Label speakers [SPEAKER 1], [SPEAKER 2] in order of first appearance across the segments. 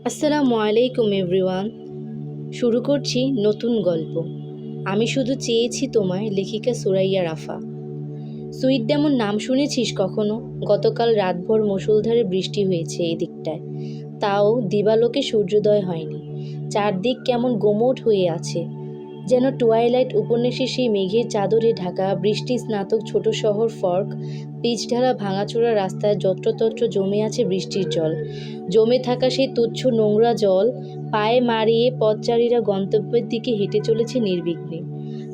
[SPEAKER 1] আসসালামু আলাইকুম এভরিওয়ান। শুরু করছি নতুন গল্প। আমি শুধু চেয়েছি তোমায়, লেখিকা সুরাইয়া রাফা। সুইট ডেমন নাম শুনেছিস কখনো? গতকাল রাতভর মুষলধারে বৃষ্টি হয়েছে এই দিকটায়, তাও দিবালোকে সূর্যোদয় হয়নি। চারদিক কেমন গোমট হয়ে আছে, যেন টুয়াইলাইট উপন্যাসে সেই মেঘের চাদরে ঢাকা বৃষ্টি স্নাতক ছোট শহর ফর্ক। পিচঢালা ভাঙাচোরা রাস্তায় যত্রতত্র জমে আছে বৃষ্টির জল। জমে থাকা সেই তুচ্ছ নোংরা জল পায়ে মারিয়ে পথচারীরা গন্তব্যের দিকে হেঁটে চলেছে নির্বিঘ্নে।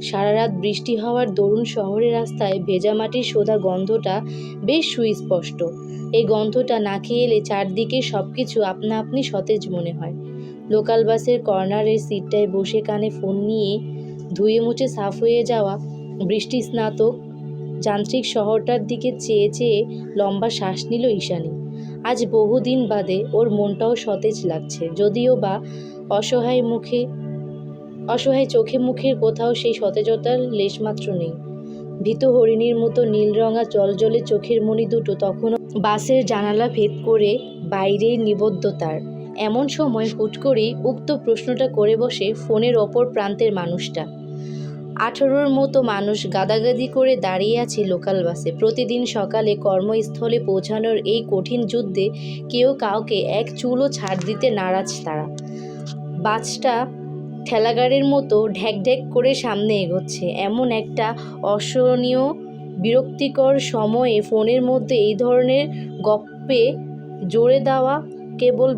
[SPEAKER 1] সারা রাত বৃষ্টি হওয়ার দরুন শহরের রাস্তায় ভেজা মাটির সোঁদা গন্ধটা বেশ সুস্পষ্ট। এই গন্ধটা নাকে এলে চারদিকে সবকিছু আপনা আপনি সতেজ মনে হয়। লোকাল বাসের কর্নারের সিটটায় বসে কানে ফোন নিয়ে ধুয়ে মুছে সাফ হয়ে যাওয়া বৃষ্টি স্নাতক যান্ত্রিক শহরটার দিকে চেয়ে চেয়ে লম্বা শ্বাস নিল ঈশানী। আজ বহুদিন বাদে ওর মনটাও সতেজ লাগছে, যদিও বা অসহায় চোখে মুখের কোথাও সেই সতেজতার লেশমাত্র নেই। ভীত হরিণীর মতো নীলরঙা জলজলে চোখের মণি দুটো তখনও বাসের জানালা ভেদ করে বাইরে নিবদ্ধ তার। এমন সময় হুট করেই উক্ত প্রশ্নটা করে বসে ফোনের অপর প্রান্তের মানুষটা। 18-র মতো মানুষ গাদাগাদি করে দাঁড়িয়ে আছে লোকাল বাসে। প্রতিদিন সকালে কর্মস্থলে পৌঁছানোর এই কঠিন যুদ্ধে কেউ কাউকে এক চুলও ছাড় দিতে নারাজ তারা। বাসটা ঠেলাগাড়ির মতো ঢ্যাক ঢ্যাক করে সামনে এগোচ্ছে। এমন একটা অসহনীয় বিরক্তিকর সময়ে ফোনের মধ্যে এই ধরনের গপ্পে জোরে দেওয়া কেবল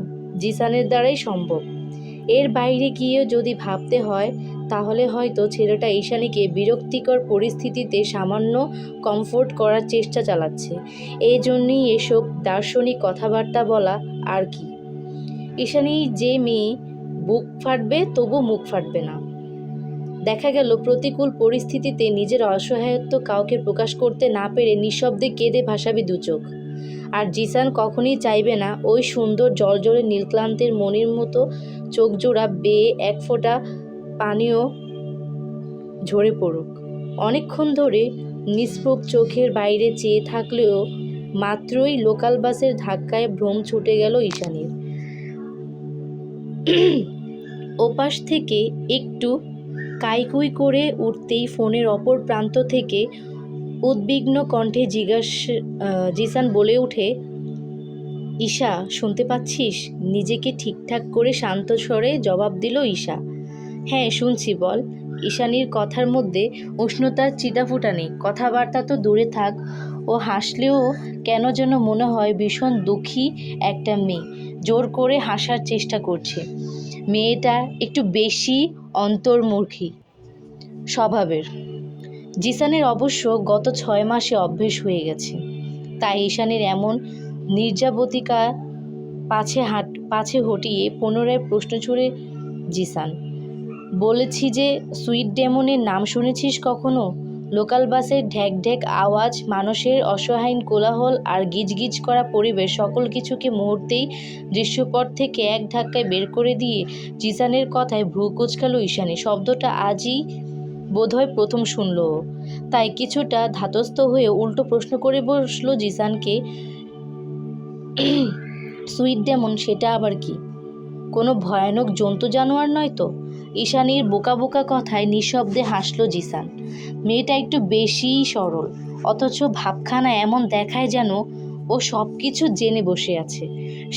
[SPEAKER 1] জিসানের দ্বারাই সম্ভব। এর বাইরে গিয়েও যদি ভাবতে হয়, তাহলে হয়তো ছেলেটা ঈশানীকে বিরক্তিকর পরিস্থিতিতে সামান্য কমফোর্ট করার চেষ্টা চালাচ্ছে। এই জন্যই এসব দার্শনিক কথাবার্তা বলা। আর কি, ঈশানী যে মেয়ে বুক ফাটবে তবু মুখ ফাটবে না। দেখা গেল প্রতিকূল পরিস্থিতিতে নিজের অসহায়ত্ব কাউকে প্রকাশ করতে না পেরে নিঃশব্দে কেঁদে ভাসাবে দু চোখ। আর জিসান কখনই চাইবে না ওই সুন্দর জলজলে নীলক্লান্তের মনির মতো চোখজোড়া বেয়ে এক ফোঁটা পানিও ঝরে পড়ুক। অনেকক্ষণ ধরে নিষ্প্রভ চোখের বাইরে চেয়ে থাকলেও মাত্রই লোকাল বাসের ধাক্কায় ভ্রম ছুটে গেল ঈশানীর। ওপাশ থেকে একটু কাইকুই করে উঠতেই ফোনের অপর প্রান্ত থেকে উদ্বিগ্ন কণ্ঠে জিসান বলে ওঠে, ঈশা শুনতে পাচ্ছিস? নিজেকে ঠিকঠাক করে শান্ত স্বরে জবাব দিল ঈশা। হ্যাঁ শুনছি, বল। ঈশানীর কথার মধ্যে উষ্ণতার চিটাফোঁটা নেই। কথাবার্তা তো দূরে থাক, ও হাসলেও কেন যেন মনে হয় ভীষণ দুঃখী একটা মেয়ে জোর করে হাসার চেষ্টা করছে। মেয়েটা একটু বেশি অন্তর্মুখী স্বভাবের। জিসানের অবশ্য গত 6 মাসে অভ্যেস হয়ে গেছে। তাই ঈশানীর এমন নির্যাবতিকা পাছে হটিয়ে পুনরায় প্রশ্ন ছুড়ে জিসান। বলেছি যে, সুইট ডেমনের নাম শুনেছিস কখনো? লোকাল বাসের ঢ্যাক ঢ্যাক আওয়াজ, মানুষের অসহায় কোলাহল আর গিজগিজ করা পরিবেশ সকল কিছুকে মুহূর্তেই দৃশ্যপট থেকে এক ধাক্কায় বের করে দিয়ে জিসানের কথায় ভ্রু কুঁচকালো ঈশানী। শব্দটা আজই বোধহয় প্রথম শুনল ও। তাই কিছুটা ধাতস্থ হয়ে উল্টো প্রশ্ন করে বসলো জিসানকে, সুইট ডেমন সেটা আবার কি? কোনো ভয়ানক জন্তু জানোয়ার নয় তো? ঈশানীর বোকা বোকা কথায় নিঃশব্দে হাসলো জিসান। মেয়েটা একটু বেশিই সরল, অথচ ভাবখানা এমন দেখায় যেন ও সব কিছু জেনে বসে আছে।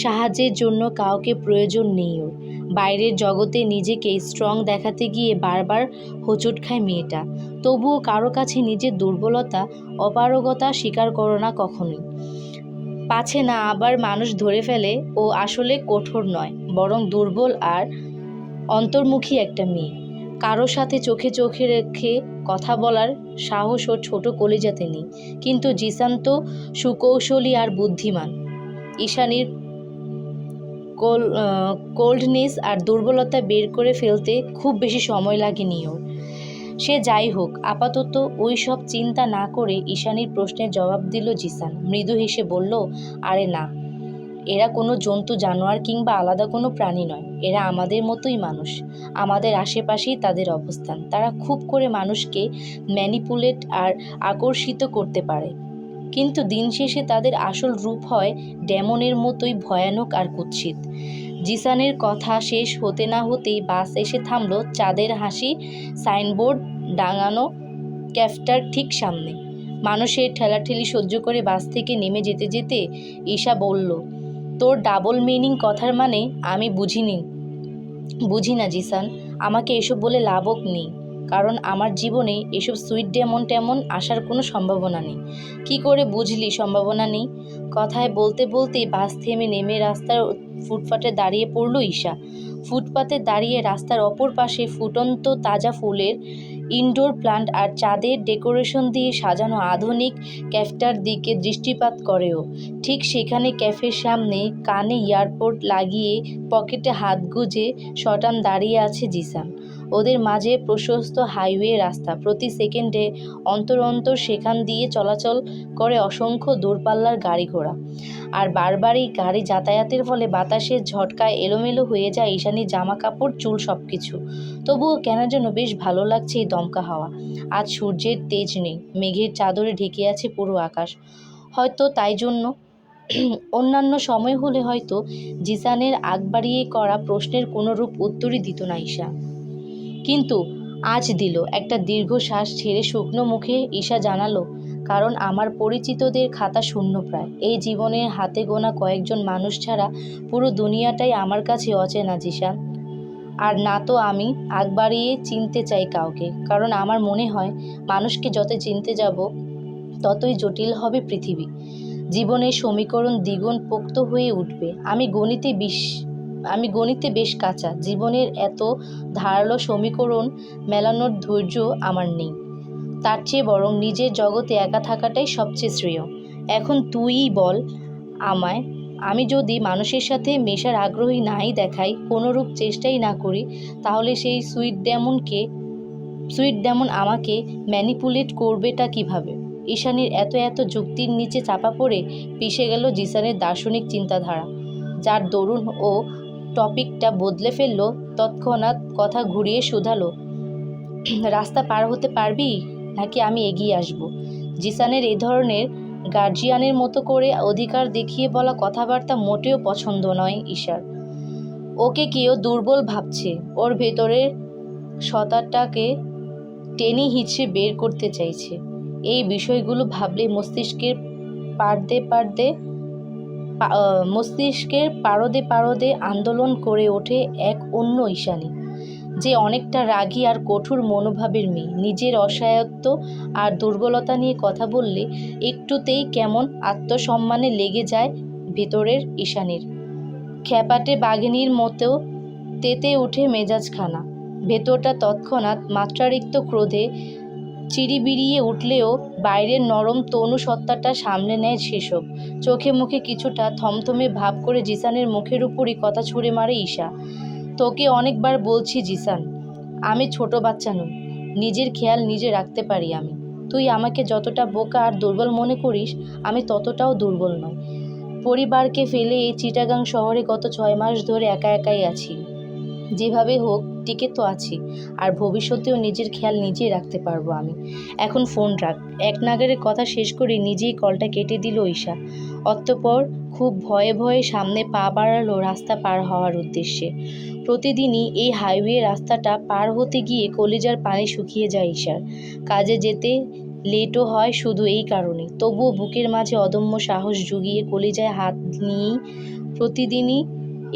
[SPEAKER 1] সাহায্যের জন্য কাউকে প্রয়োজন নেই ওর। বাইরের জগতে নিজেকে স্ট্রং দেখাতে গিয়ে বারবার হোঁচট খায় মেয়েটা। তবুও কারো কাছে নিজের দুর্বলতা, অপারগতা স্বীকার করো না কখনোই। পাছে না আবার মানুষ ধরে ফেলে ও আসলে কঠোর নয়, বরং দুর্বল আর অন্তর্মুখী একটা মেয়ে। কারো সাথে চোখে চোখে রেখে কথা বলার সাহস ওর ছোট কলিজাতে নেই। কিন্তু জিসান তো সুকৌশলী আর বুদ্ধিমান। ঈশানীর কোল্ডনেস আর দুর্বলতা বের করে ফেলতে খুব বেশি সময় লাগেনি ওর। সে যাই হোক, আপাতত ওই সব চিন্তা না করে ঈশানীর প্রশ্নের জবাব দিল জিসান। মৃদু হেসে বলল, আরে না, এরা কোনো জন্তু জানোয়ার কিংবা আলাদা কোনো প্রাণী নয়। এরা আমাদের মতোই মানুষ। আমাদের আশেপাশেই তাদের অবস্থান। তারা খুব করে মানুষকে ম্যানিপুলেট আর আকর্ষিত করতে পারে, কিন্তু দিন শেষে তাদের আসল রূপ হয় ডেমনের মতোই ভয়ানক আর কুৎসিত। জিসানের কথা শেষ হতে না হতেই বাস এসে থামলো চাঁদের হাসি সাইনবোর্ড ডাঙানো ক্যাফটার ঠিক সামনে। মানুষের ঠেলাঠেলি সহ্য করে বাস থেকে নেমে যেতে যেতে ঈশা বলল, তোর ডাবল মিনিং কথার মানে আমি বুঝি না জিসান। আমাকে এসব বলে লাভও নেই, কারণ আমার জীবনে এসব সুইট ডেমন টেমন আসার কোনো সম্ভাবনা নেই। কি করে বুঝলি সম্ভাবনা নেই? কথায় বলতে বলতেই বাস থেমে নেমে রাস্তার ফুটপাতে দাঁড়িয়ে পড়ল ঈশা। ফুটপাতে দাঁড়িয়ে রাস্তার অপর পাশে ফুটন্ত তাজা ফুলের ইনডোর প্লান্ট আর চাঁদের ডেকোরেশন দিয়ে সাজানো আধুনিক ক্যাফটার দিকে দৃষ্টিপাত করেও। ঠিক সেখানে ক্যাফের সামনে কানে ইয়ারপড লাগিয়ে পকেটে হাত গুজে শটান দাঁড়িয়ে আছে জিসান। ওদের মাঝে প্রশস্ত হাইওয়ে রাস্তা, প্রতি সেকেন্ডে অন্তর অন্তর সেখান দিয়ে চলাচল করে অসংখ্য দূরপাল্লার গাড়ি ঘোড়া। আর বারবারই গাড়ি যাতায়াতের ফলে বাতাসের ঝটকায় এলোমেলো হয়ে যায় ঈশানীর জামা কাপড় চুল সবকিছু। তবুও কেন যেন বেশ ভালো লাগছে এই দমকা হাওয়া। আজ সূর্যের তেজ নেই, মেঘের চাদরে ঢেকে আছে পুরো আকাশ। হয়তো তাই জন্য অন্যান্য সময় হলে হয়তো জিসানের আগ বাড়িয়ে করা প্রশ্নের কোনোরূপ উত্তরই দিত না ঈশা, কিন্তু আজ দিল। একটা দীর্ঘশ্বাস ছেড়ে শুকনো মুখে ঈশা জানালো, কারণ আমার পরিচিতদের খাতা শূন্য প্রায়। এই জীবনের হাতে গোনা কয়েকজন মানুষ ছাড়া পুরো দুনিয়াটাই আমার কাছে অচেনা জিসান। আর না তো আমি আগ বাড়িয়ে চিনতে চাই কাউকে, কারণ আমার মনে হয় মানুষকে যত চিনতে যাব ততই জটিল হবে পৃথিবী। জীবনের সমীকরণ দ্বিগুণ পোক্ত হয়ে উঠবে। আমি গণিতে বেশ কাঁচা। জীবনের এত ধারালো সমীকরণ মেলানোর ধৈর্য আমার নেই। তার চেয়ে বরং নিজের জগতে একা থাকাটাই সবচেয়ে শ্রেয়। এখন তুইই বল আমায়, আমি যদি মানুষের সাথে মেশার আগ্রহী নাই দেখাই, কোনোরূপ চেষ্টাই না করি, তাহলে সেই সুইট ডেমন আমাকে ম্যানিপুলেট করবেটা কিভাবে? ঈশানীর এত যুক্তির নিচে চাপা পড়ে পিষে গেল জিসানের দার্শনিক চিন্তাধারা, যার দরুন ও টপিকটা বদলে ফেলল। তৎক্ষণাৎ কথা ঘুরিয়ে শুধালো, রাস্তা পার হতে পারবি নাকি আমি এগিয়ে আসব? জিসানের এই ধরনের গার্জিয়ানের মতো করে অধিকার দেখিয়ে বলা কথাবার্তা মোটেও পছন্দ নয় ঈশার। ওকে কেউ দুর্বল ভাবছে, ওর ভেতরের সত্তাটাকে টেনে হিঁচড়ে বের করতে চাইছে। এই বিষয়গুলো ভাবলে মস্তিষ্কের পারদে আন্দোলন করে ওঠে এক অন্য ঈশানী, যে অনেকটা রাগী আর কঠোর মনোভাবের মেয়ে। নিজের অসহায়ত্ব আর দুর্বলতা নিয়ে কথা বললে একটুতেই কেমন আত্মসম্মানে লেগে যায় ভেতরের ঈশানীর। খ্যাপাটে বাঘিনীর মতো তেতে উঠে মেজাজখানা। ভেতরটা তৎক্ষণাৎ মাত্রাতিরিক্ত ক্রোধে চিরিবিড়িয়ে উঠলেও বাইরের নরম তনু সত্তাটা সামলে নেয় সেসব। চোখে মুখে কিছুটা থমথমে ভাব করে জিসানের মুখের উপরই কথা ছুঁড়ে মারে ঈশা। তোকে অনেকবার বলছি জিসান, আমি ছোট বাচ্চা নই, নিজের খেয়াল নিজে রাখতে পারি আমি। তুই আমাকে যতটা বোকা আর দুর্বল মনে করিস, আমি ততটাও দুর্বল নই। পরিবারকে ফেলে এই চিটাগাং শহরে গত 6 মাস ধরে একাই আছি। যেভাবে হোক টিকে তো আছি, আর ভবিষ্যতেও নিজের খেয়াল নিজেই রাখতে পারবো আমি। এখন ফোন রাখ। এক নাগারে কথা শেষ করে নিজেই কলটা কেটে দিল ঈশা। অতঃপর খুব ভয়ে সামনে পা বাড়ালো রাস্তা পার হওয়ার উদ্দেশ্যে। প্রতিদিনই এই হাইওয়ে রাস্তাটা পার হতে গিয়ে কলিজার পানি শুকিয়ে যায় ঈশার। কাজে যেতে লেটও হয় শুধু এই কারণে। তবুও বুকের মাঝে অদম্য সাহস জুগিয়ে কলিজায় হাত নিয়েই প্রতিদিনই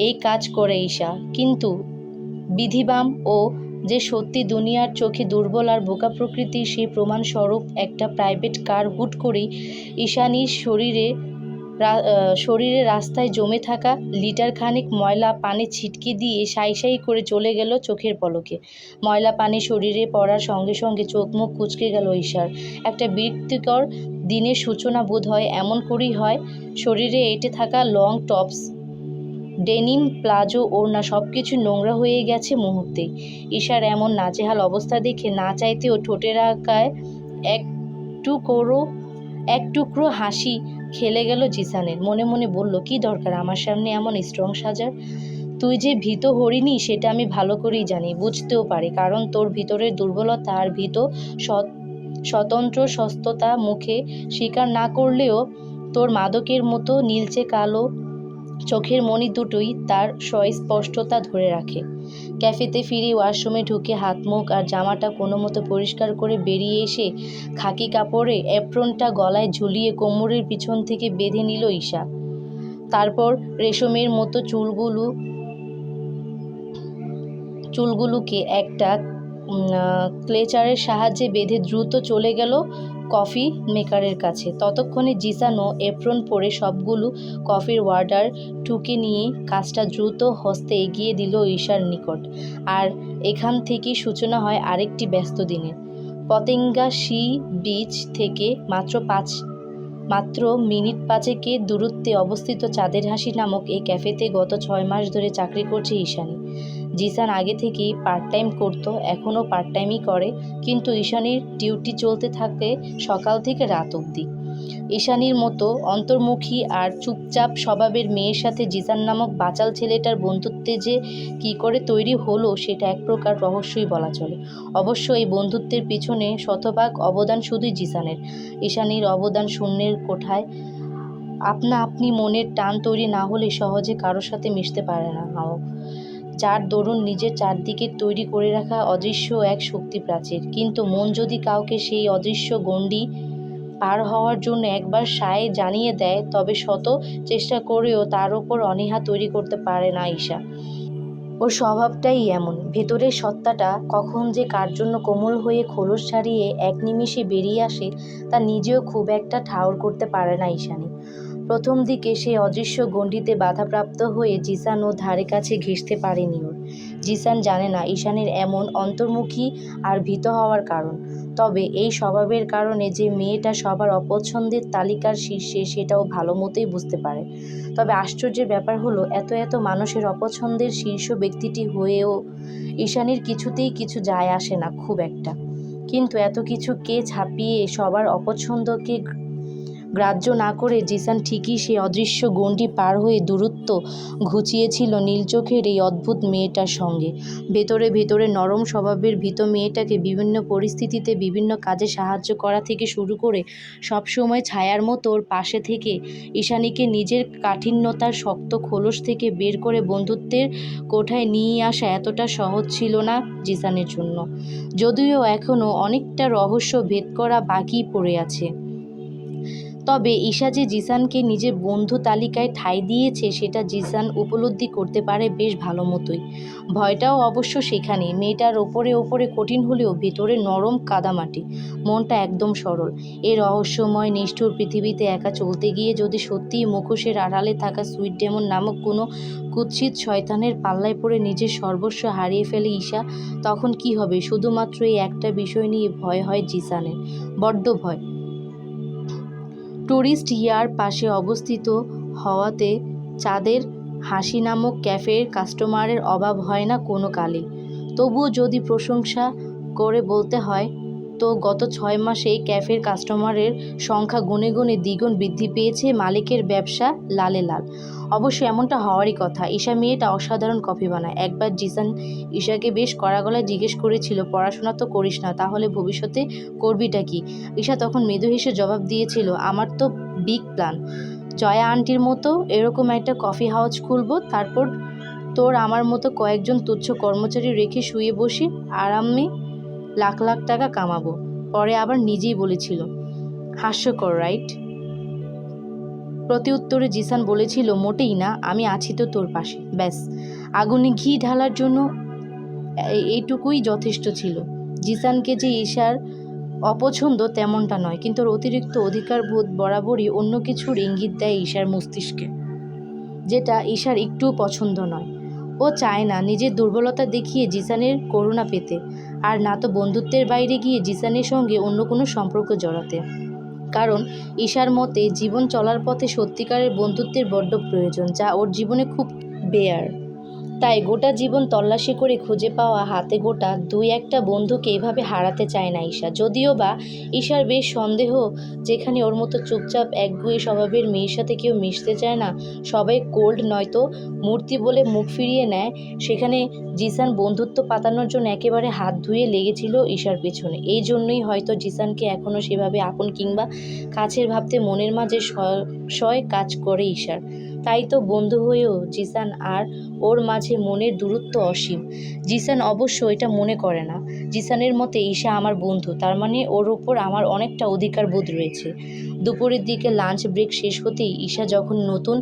[SPEAKER 1] এই কাজ করে ঈশা। কিন্তু বিধিবাম ও যে সত্যি দুনিয়ার চোখে দুর্বল আর বোকা প্রকৃতির, সেই প্রমাণস্বরূপ একটা প্রাইভেট কার হুট করেই ঈশানীর শরীরে রাস্তায় জমে থাকা লিটার খানিক ময়লা পানি ছিটকে দিয়ে সাই করে চলে গেল চোখের পলকে। ময়লা পানি শরীরে পড়ার সঙ্গে সঙ্গে চোখ মুখ কুঁচকে গেল ঈশার। একটা বিরক্তিকর দিনের সূচনা বোধ হয় এমন করেই হয়। শরীরে এঁটে থাকা লং টপস, ডেনিম, প্লাজো, ওড়না সবকিছু নোংরা হয়ে গেছে মুহূর্তেই। ঈশার এমন নাজেহাল অবস্থা দেখে না চাইতেও ঠোঁটের আগায় এক টুকরো হাসি খেলে গেল জিসানের। মনে মনে বলল, কি দরকার আমার সামনে এমন স্ট্রং সাজার? তুই যে ভীত হরিণী সেটা আমি ভালো করেই জানি, বুঝতেও পারি, কারণ তোর ভিতরের দুর্বলতা আর স্বতন্ত্র সস্ততা মুখে স্বীকার না করলেও তোর মাদকের মতো নীলচে কালো চোখের মণি দুটোই তার স্পষ্টতা ধরে রাখে। ক্যাফেতে ফিরে ওয়াশরুমে ঢুকে হাত মুখ আর জামাটা কোনো মতো পরিষ্কার করে বেরিয়ে এসে খাকি কাপড়ে অ্যাপ্রনটা গলায় ঝুলিয়ে কোমরের পিছন থেকে বেঁধে নিল ঈশা। তারপর রেশমের মতো চুলগুলোকে একটা ক্লেচারের সাহায্যে বেঁধে দ্রুত চলে গেল কফি মেকারের কাছে। ততক্ষণে জিসানও এপ্রন পরে সবগুলো কফির অর্ডার টুকে নিয়ে কাজটা দ্রুত হস্তে এগিয়ে দিল ঈশার নিকট। আর এখান থেকেই সূচনা হয় আরেকটি ব্যস্ত দিনের। পতেঙ্গা সি বিচ থেকে মাত্র মিনিট 5 দূরত্বে অবস্থিত চাঁদের হাসি নামক এই ক্যাফেতে গত 6 মাস ধরে চাকরি করছে ঈশানী। জিসান আগে থেকেই পার্ট টাইম করত, এখনও পার্ট টাইমই করে, কিন্তু ঈশানীর ডিউটি চলতে থাকে সকাল থেকে রাত অবধি। ঈশানীর মতো অন্তর্মুখী আর চুপচাপ স্বভাবের মেয়ের সাথে জিসান নামক বাচাল ছেলেটার বন্ধুত্বে যে কী করে তৈরি হলো সেটা এক প্রকার রহস্যই বলা চলে। অবশ্য এই বন্ধুত্বের পিছনে শতভাগ অবদান শুধুই জিসানের। ঈশানীর অবদান শূন্যের কোঠায়। আপনি মনের টান তৈরি না হলে সহজে কারোর সাথে মিশতে পারে না, যার দরুন নিজের চারদিকে তৈরি করে রাখা অদৃশ্য এক শক্তি প্রাচীর। কিন্তু মন যদি কাউকে সেই অদৃশ্য গণ্ডি পার হওয়ার জন্য একবার সায় জানিয়ে দেয়, তবে শত চেষ্টা করেও তার ওপর অনীহা তৈরি করতে পারে না ঈশা। ওর স্বভাবটাই এমন। ভেতরের সত্তাটা কখন যে কার জন্য কোমল হয়ে খোলস ছাড়িয়ে এক নিমিষে বেরিয়ে আসে তা নিজেও খুব একটা ঠাউর করতে পারে না ঈশানী। প্রথম দিকে সেই অদৃশ্য গণ্ডিতে বাধাপ্রাপ্ত হয়ে জিসান ও ধারে কাছে ঘেঁষতে পারেনি ওর। জিসান জানে না ঈশানীর এমন অন্তর্মুখী আর ভীত হওয়ার কারণ। তবে এই স্বভাবের কারণে যে মেয়েটা সবার অপছন্দের তালিকার শীর্ষে সেটাও ভালো মতোই বুঝতে পারে। তবে আশ্চর্যের ব্যাপার হলো এত মানুষের অপছন্দের শীর্ষ ব্যক্তিটি হয়েও ঈশানীর কিছুতেই কিছু যায় আসে না খুব একটা। কিন্তু এত কিছুকে ছাপিয়ে সবার অপছন্দকে গ্রাহ্য না করে জিসান ঠিকই সেই অদৃশ্য গণ্ডি পার হয়ে দূরত্ব ঘুচিয়েছিল নীলচোখের এই অদ্ভুত মেয়েটার সঙ্গে। ভেতরে নরম স্বভাবের ভীত মেয়েটাকে বিভিন্ন পরিস্থিতিতে বিভিন্ন কাজে সাহায্য করা থেকে শুরু করে সবসময় ছায়ার মতো ওর পাশে থেকে ঈশানীকে নিজের কাঠিন্যতার শক্ত খোলস থেকে বের করে বন্ধুত্বের কোঠায় নিয়ে আসা এতটা সহজ ছিল না জিসানের জন্য। যদিও এখনও অনেকটা রহস্য ভেদ করা বাকি পড়ে আছে। তবে ঈশা যে জিসানকে নিজের বন্ধু তালিকায় ঠাঁই দিয়েছে সেটা জিসান উপলব্ধি করতে পারে বেশ ভালো মতোই। ভয়টাও অবশ্য সেখানে। মেয়েটার ওপরে কঠিন হলেও ভেতরে নরম কাদামাটি, মনটা একদম সরল। এই রহস্যময় নিষ্ঠুর পৃথিবীতে একা চলতে গিয়ে যদি সত্যিই মুখোশের আড়ালে থাকা সুইট ডেমন নামক কোনো কুৎসিত শয়তানের পাল্লায় পড়ে নিজের সর্বস্ব হারিয়ে ফেলে ঈশা, তখন কি হবে? শুধুমাত্র এই একটা বিষয় নিয়ে ভয় হয় জিসানের, বড্ড ভয়। টুরিস্ট ইয়ার পাশে অবস্থিত হওয়াতে চাঁদের হাসি নামক ক্যাফের কাস্টমারের অভাব হয় না কোনো কালেই। তবুও যদি প্রশংসা করে বলতে হয় তো গত 6 মাসে এই ক্যাফের কাস্টমারের সংখ্যা গুণে দ্বিগুণ বৃদ্ধি পেয়েছে। মালিকের ব্যবসা লালে লাল। অবশ্য এমনটা হওয়ারই কথা। ঈশা মেয়েটা অসাধারণ কফি বানায়। একবার জিসান ঈশাকে বেশ কড়া গলায় জিজ্ঞেস করেছিল, পড়াশোনা তো করিস না, তাহলে ভবিষ্যতে করবিটা কি? ঈশা তখন মৃদু হেসে জবাব দিয়েছিল, আমার তো বিগ প্ল্যান। জয়া আন্টির মতো এরকম একটা কফি হাউস খুলবো, তারপর তোর আমার মতো কয়েকজন তুচ্ছ কর্মচারী রেখে শুয়ে বসে আরামে লাখ লাখ টাকা কামাবো। পরে আবার নিজেই বলেছিল, হাস্যকর রাইট? প্রতি উত্তরে জিসান বলেছিল, মোটেই না, আমি আছি তো তোর পাশে। ব্যাস, আগুনে ঘি ঢালার জন্য এইটুকুই যথেষ্ট ছিল। জিসানকে যে ঈশার অপছন্দ তেমনটা নয়, কিন্তু ওর অতিরিক্ত অধিকারবোধ বরাবরই অন্য কিছুর ইঙ্গিত দেয় ঈশার মস্তিষ্কে, যেটা ঈশার একটুও পছন্দ নয়। ও চায় না নিজের দুর্বলতা দেখিয়ে জিসানের করুণা পেতে, আর না তো বন্ধুত্বের বাইরে গিয়ে জিসানের সঙ্গে অন্য কোনো সম্পর্ক জড়াতে। কারণ ঈশার মতে জীবন চলার পথে সত্যিকারের বন্ধুত্বের বড্ড প্রয়োজন, যা ওর জীবনে খুব বেয়ার। তাই গোটা জীবন তল্লাশি করে খুঁজে পাওয়া হাতে গোটা 2-1টা বন্ধুকে এভাবে হারাতে চায় না ঈশা। যদিও বা ঈশার বেশ সন্দেহ, যেখানে ওর মতো চুপচাপ একগুঁয়ে স্বভাবের মেয়ের সাথে কেউ মিশতে চায় না, সবাই কোল্ড নয়তো মূর্তি বলে মুখ ফিরিয়ে নেয়, সেখানে জিসান বন্ধুত্ব পাতানোর জন্য একেবারে হাত ধুয়ে লেগেছিল ঈশার পেছনে। এই জন্যই হয়তো জিসানকে এখনও সেভাবে আপন কিংবা কাছের ভাবতে মনের মাঝে শয় কাজ করে ঈশার। তাই তো বন্ধু হয়েও জিসান আর ওর মাঝে মনের দূরত্ব অসীম। জিসান অবশ্য এটা মনে করে না। জিসানের মতে ঈশা আমার বন্ধু, তার মানে ওর ওপর আমার অনেকটা অধিকার বোধ রয়েছে। দুপুরের দিকে লাঞ্চ ব্রেক শেষ হতেই ঈশা যখন নতুন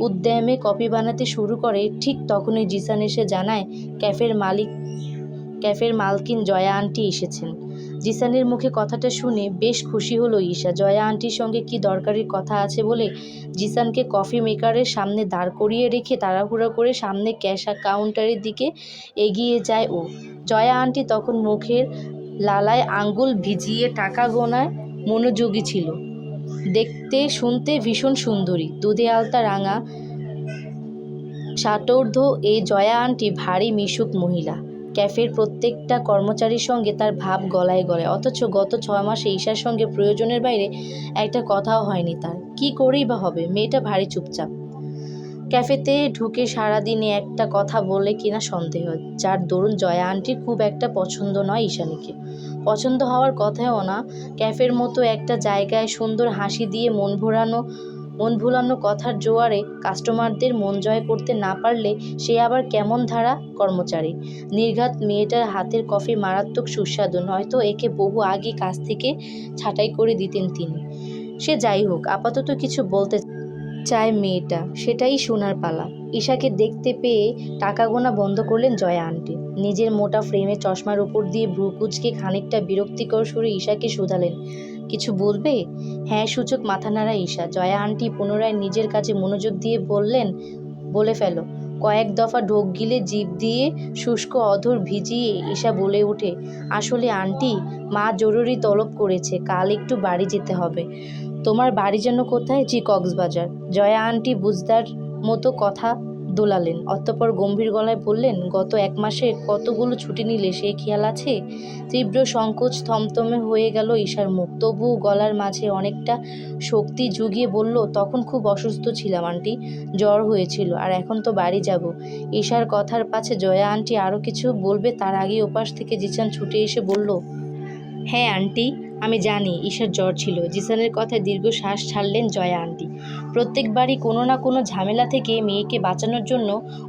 [SPEAKER 1] উদ্যমে কফি বানাতে শুরু করে, ঠিক তখনই জিসান এসে জানায় ক্যাফের মালকিন জয়া আন্টি এসেছেন। জিসানের মুখে কথাটা শুনে বেশ খুশি হলো ঈশা। জয়া আন্টির সঙ্গে কি দরকারি কথা আছে বলে জিসানকে কফি মেকারের সামনে দাঁড় করিয়ে রেখে তাড়াহুড়ো করে সামনে ক্যাশ কাউন্টারের দিকে এগিয়ে যায় ও। জয়া আন্টি তখন মুখের লালায় আঙ্গুল ভিজিয়ে টাকা গোনায় মনোযোগী ছিল। দেখতে শুনতে ভীষণ সুন্দরী, দুধে আলতা রাঙা ষাটোর্ধ্ব এই জয়া আন্টি ভারী মিশুক মহিলা। ক্যাফের প্রত্যেকটা কর্মচারীর সঙ্গে তার ভাব গলায় গলায়, অথচ গত 6 মাসে ঈশার সঙ্গে প্রয়োজনের বাইরে একটা কথাও হয়নি তার। কি করেই বা হবে, মেয়েটা ভারী চুপচাপ। ক্যাফেতে ঢুকে সারাদিনে একটা কথা বলে কিনা সন্দেহ, যার দরুন জয়া আন্টির খুব একটা পছন্দ নয় ঈশানীকে। পছন্দ হওয়ার কথাও না। ক্যাফের মতো একটা জায়গায় সুন্দর হাসি দিয়ে মন ভুলানো কথার জোয়ারে কাস্টমারদের মন জয় করতে না পারলে সে আবার কেমন ধারা কর্মচারী। নির্ঘাত মেয়েটার হাতের কফি মারাত্মক সুস্বাদু, নয়তো একে বহু আগে কাজ থেকে ছাঁটাই করে দিতেন তিনি। সে যাই হোক, আপাতত কিছু বলতে চায় মেয়েটা, সেটাই শোনার পালা। ঈশাকে দেখতে পেয়ে টাকা গোনা বন্ধ করলেন জয়া আন্টি। নিজের মোটা ফ্রেমে চশমার উপর দিয়ে ভ্রু কুঁচকে খানিকটা বিরক্তিকর সুরে ঈশাকে শুধালেন, কিছু বলবে? হ্যাঁ সূচক মাথা নাড়া ঈশা। জয়া আন্টি পুনরায় নিজের কাজে মনোযোগ দিয়ে বললেন, বলে ফেলো। কয়েক দফা ঢোক গিলে জিভ দিয়ে শুষ্ক অধর ভিজিয়ে ঈশা বলে ওঠে, আসলে আন্টি, মা জরুরি তলব করেছে, কাল একটু বাড়ি যেতে হবে। তোমার বাড়ি যেন কোথায়? জি কক্সবাজার। জয়া আন্টি বুঝদার মতো কথা দোলালেন, অতঃপর গম্ভীর গলায় বললেন, গত 1 মাসে কতগুলো ছুটি নিলে সে খেয়াল আছে? তীব্র সংকোচ থমথমে হয়ে গেল ঈশার মুখ, তবুও গলার মাঝে অনেকটা শক্তি জুগিয়ে বলল, তখন খুব অসুস্থ ছিলাম আন্টি, জ্বর হয়েছিল, আর এখন তো বাড়ি যাব। ঈশার কথার পাছে জয়া আন্টি আরও কিছু বলবে তার আগে ওপাশ থেকে জিসান ছুটে এসে বলল, হ্যাঁ আন্টি, আমি জানি ঈশার জ্বর ছিল। জিসানের কথায় দীর্ঘ শ্বাস ছাড়লেন জয়া আন্টি। প্রত্যেকবারই কোনো না কোনো ঝামেলা থেকে মেয়েকে বাঁচানোর জন্য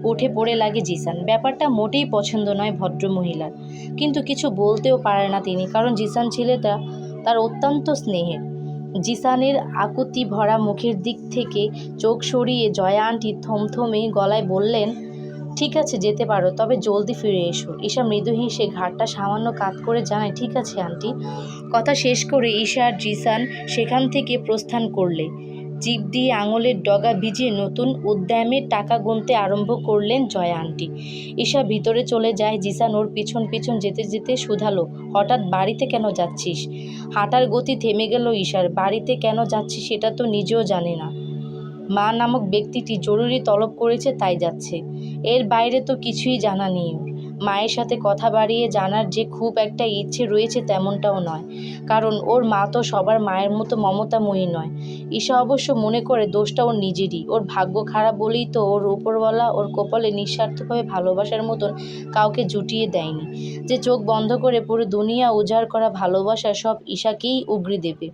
[SPEAKER 1] উঠে পড়ে লাগে জিসান। ব্যাপারটা মোটেই পছন্দ নয় ভদ্রমহিলার, কিন্তু কিছু বলতেও পারে না তিনি, কারণ জিসান ছেলেটা তার অত্যন্ত স্নেহের। জিসানের আকুতি ভরা মুখের দিক থেকে চোখ সরিয়ে জয়া আন্টি থমথমে গলায় বললেন, ঠিক আছে যেতে পারো, তবে জলদি ফিরে এসো। ঈশা মৃদু হেসে ঘাড়টা সামান্য কাত করে জানায়, ঠিক আছে আন্টি। কথা শেষ করে ঈশা আর জিসান সেখান থেকে প্রস্থান করলে জিভ দিয়ে আঙুলের ডগা ভিজিয়ে নতুন উদ্যমে টাকা গুনতে আরম্ভ করলেন জয়া আন্টি। ঈশা ভিতরে চলে যায়, জিসান ওর পিছন পিছন যেতে যেতে শুধালো, হঠাৎ বাড়িতে কেন যাচ্ছিস? হাঁটার গতি থেমে গেল ঈশার। বাড়িতে কেন যাচ্ছিস সেটা তো নিজেও জানে না। মা নামক ব্যক্তিটি জরুরি তলব করেছে তাই যাচ্ছে, এর বাইরে তো কিছুই জানা নেই ওর। মায়ের সাথে কথা বাড়িয়ে জানার যে খুব একটা ইচ্ছে রয়েছে তেমনটাও নয়, কারণ ওর মা তো সবার মায়ের মতো মমতাময়ী নয়। ঈশা অবশ্য মনে করে দোষটা ওর নিজেরই, ওর ভাগ্য খারাপ বলেই তো ওর উপরওয়ালা ওর কপালে নিঃস্বার্থভাবে ভালোবাসার মতন কাউকে জুটিয়ে দেয়নি, যে চোখ বন্ধ করে পুরো দুনিয়া উজাড় করা ভালোবাসা সব ঈশাকেই উগরে দেবে,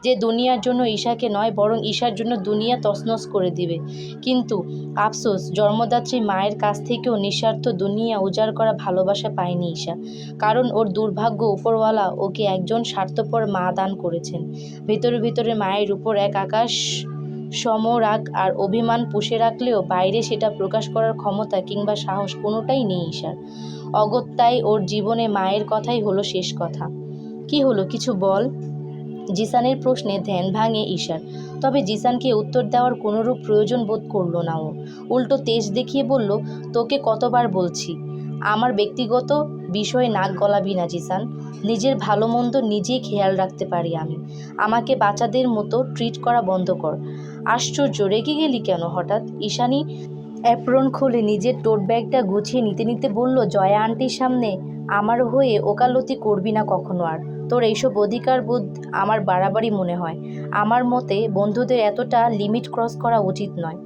[SPEAKER 1] যে দুনিয়ার জন্য ঈশাকে নয় বরং ঈশার জন্য দুনিয়া তছনছ করে দিবে। কিন্তু আফসোস, জন্মদাত্রী মায়ের কাছ থেকেও নিঃস্বার্থ দুনিয়া উজাড় করা ভালোবাসা পায়নি ঈশা, কারণ ওর দুর্ভাগ্য উপরওয়ালা ওকে একজন স্বার্থপর মা দান করেছেন। ভিতরে ভিতরে মায়ের উপর এক আকাশ সমরাগ আর অভিমান পুষে রাখলেও বাইরে সেটা প্রকাশ করার ক্ষমতা কিংবা সাহস কোনোটাই নেই ঈশার। অগত্যাই ওর জীবনে মায়ের কথাই হলো শেষ কথা। কি হলো, কিছু বল। জিসানের প্রশ্নে ধ্যান ভাঙে ঈশার, তবে জিসানকে উত্তর দেওয়ার কোনোরূপ প্রয়োজন বোধ করল না ও। উল্টো তেজ দেখিয়ে বলল, তোকে কতবার বলছি, আমার ব্যক্তিগত বিষয়ে নাক গলাবি না জিসান। নিজের ভালো মন্দ নিজেই খেয়াল রাখতে পারি আমি, আমাকে বাচ্চাদের মতো ট্রিট করা বন্ধ কর। আশ্চর্য, রেগে গেলি কেন হঠাৎ? ঈশানী অ্যাপ্রন খুলে নিজের টোট ব্যাগটা গুছিয়ে নিতে নিতে বলল, জয়া আন্টির সামনে আমার হয়ে ওকালতি করবি না কখনো আর। তোর এইসব অধিকার বোধ আমার বাড়াবাড়ি মনে হয়। আমার মতে বন্ধুদের এতটা লিমিট ক্রস করা উচিত নয়।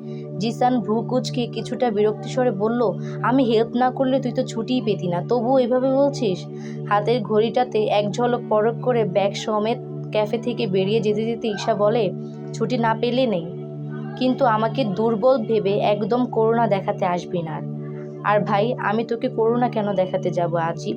[SPEAKER 1] জিসান ভ্রু কুঁচকে কিছুটা বিরক্তি স্বরে বলল, আমি হেল্প না করলে তুই তো ছুটিই পেতি না, তবুও এভাবে বলছিস? হাতের ঘড়িটাতে এক ঝলক পরখ করে ব্যাগ সমেত ক্যাফে থেকে বেরিয়ে যেতে যেতে ঈশা বলে, ছুটি না পেলে নেই, কিন্তু আমাকে দুর্বল ভেবে একদম করুণা দেখাতে আসবি না। আর ভাই, আমি তোকে করুণা কেন দেখাতে যাব আজই?